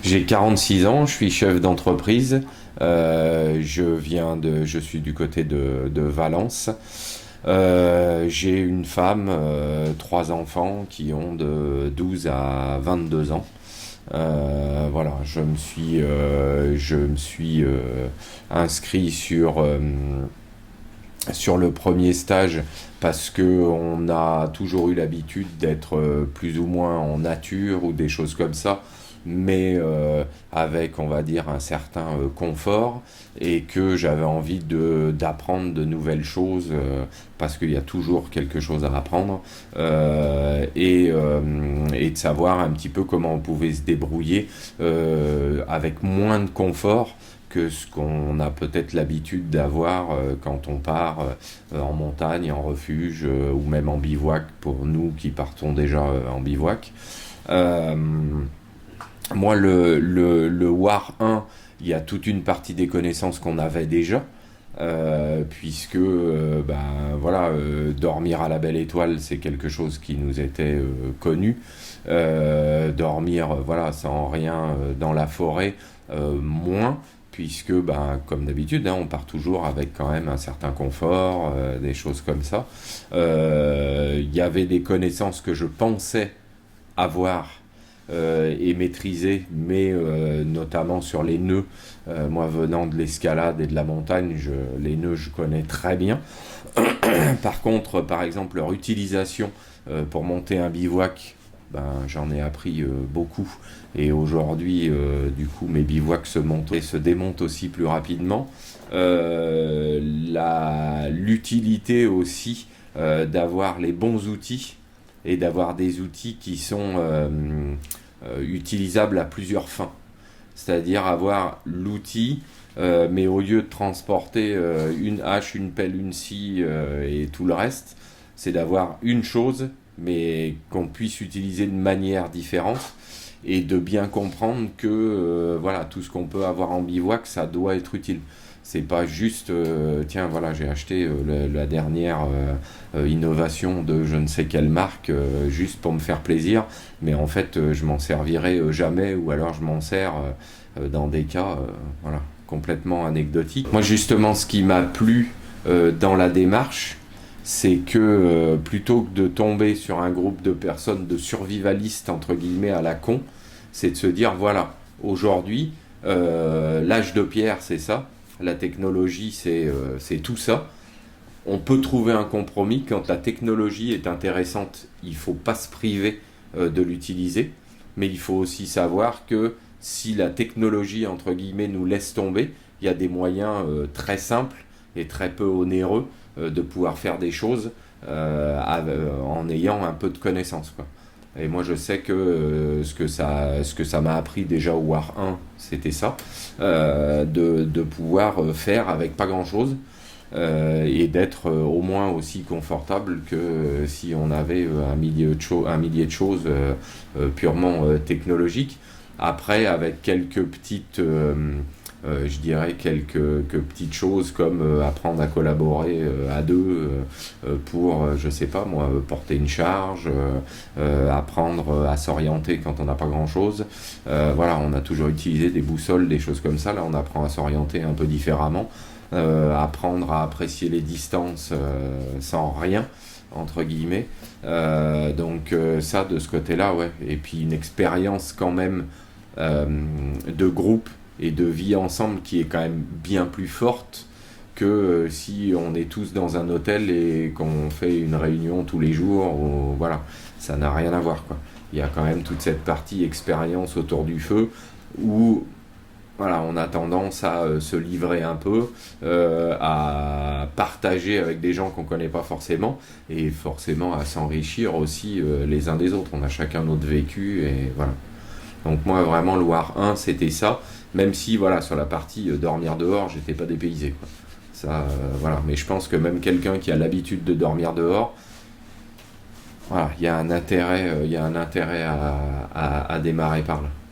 J'ai 46 ans, je suis chef d'entreprise. Je suis du côté de Valence. J'ai une femme, trois enfants qui ont de 12 à 22 ans. Voilà, je me suis inscrit sur le premier stage parce que on a toujours eu l'habitude d'être plus ou moins en nature ou des choses comme ça, mais avec, on va dire, un certain confort, et que j'avais envie d'apprendre de nouvelles choses, parce qu'il y a toujours quelque chose à apprendre, et de savoir un petit peu comment on pouvait se débrouiller avec moins de confort que ce qu'on a peut-être l'habitude d'avoir quand on part en montagne, en refuge, ou même en bivouac, pour nous qui partons déjà en bivouac. Euh, Moi, le WAR 1, il y a toute une partie des connaissances qu'on avait déjà, puisque ben, voilà, dormir à la belle étoile, c'est quelque chose qui nous était connu. Dormir, voilà, sans rien dans la forêt, moins, puisque ben, comme d'habitude, hein, on part toujours avec quand même un certain confort, des choses comme ça. Il y avait des connaissances que je pensais avoir et maîtriser, mais notamment sur les nœuds. Moi, venant de l'escalade et de la montagne, les nœuds, je connais très bien. Par contre, par exemple, leur utilisation pour monter un bivouac, ben, j'en ai appris beaucoup. Et aujourd'hui, du coup, mes bivouacs se montent et se démontent aussi plus rapidement. L'utilité aussi d'avoir les bons outils, et d'avoir des outils qui sont utilisables à plusieurs fins. C'est-à-dire avoir l'outil, mais au lieu de transporter une hache, une pelle, une scie et tout le reste, c'est d'avoir une chose, mais qu'on puisse utiliser de manière différente, et de bien comprendre que voilà, tout ce qu'on peut avoir en bivouac, ça doit être utile. C'est pas juste, tiens, voilà, j'ai acheté la dernière innovation de je ne sais quelle marque, juste pour me faire plaisir, mais en fait, je m'en servirai jamais, ou alors je m'en sers dans des cas voilà, complètement anecdotiques. Moi, justement, ce qui m'a plu dans la démarche, c'est que plutôt que de tomber sur un groupe de personnes, de survivalistes, entre guillemets, à la con, c'est de se dire, voilà, aujourd'hui, l'âge de pierre, c'est ça, la technologie, c'est tout ça. On peut trouver un compromis. Quand la technologie est intéressante, il ne faut pas se priver de l'utiliser, mais il faut aussi savoir que si la technologie, entre guillemets, nous laisse tomber, il y a des moyens très simples et très peu onéreux de pouvoir faire des choses en ayant un peu de connaissances, quoi. Et moi, je sais que ce que ça m'a appris déjà au War 1, c'était ça, de pouvoir faire avec pas grand-chose, et d'être au moins aussi confortable que si on avait un millier de choses purement technologiques. Après, avec quelques petites, je dirais quelques petites choses comme apprendre à collaborer à deux, pour, je sais pas moi, porter une charge, apprendre à s'orienter quand on n'a pas grand-chose. Voilà, on a toujours utilisé des boussoles, des choses comme ça. Là, on apprend à s'orienter un peu différemment, apprendre à apprécier les distances sans rien, entre guillemets. Donc ça, de ce côté-là, ouais. Et puis une expérience quand même euh, de groupe et de vie ensemble qui est quand même bien plus forte que si on est tous dans un hôtel et qu'on fait une réunion tous les jours. Voilà, ça n'a rien à voir, quoi. Il y a quand même toute cette partie expérience autour du feu où voilà, on a tendance à se livrer un peu, à partager avec des gens qu'on ne connaît pas forcément, et forcément à s'enrichir aussi les uns des autres. On a chacun notre vécu, et voilà. Donc moi, vraiment, le War 1, c'était ça, même si, voilà, sur la partie dormir dehors, j'étais pas dépaysé, quoi. Ça, voilà. Mais je pense que même quelqu'un qui a l'habitude de dormir dehors, voilà, il y a un intérêt à démarrer par là.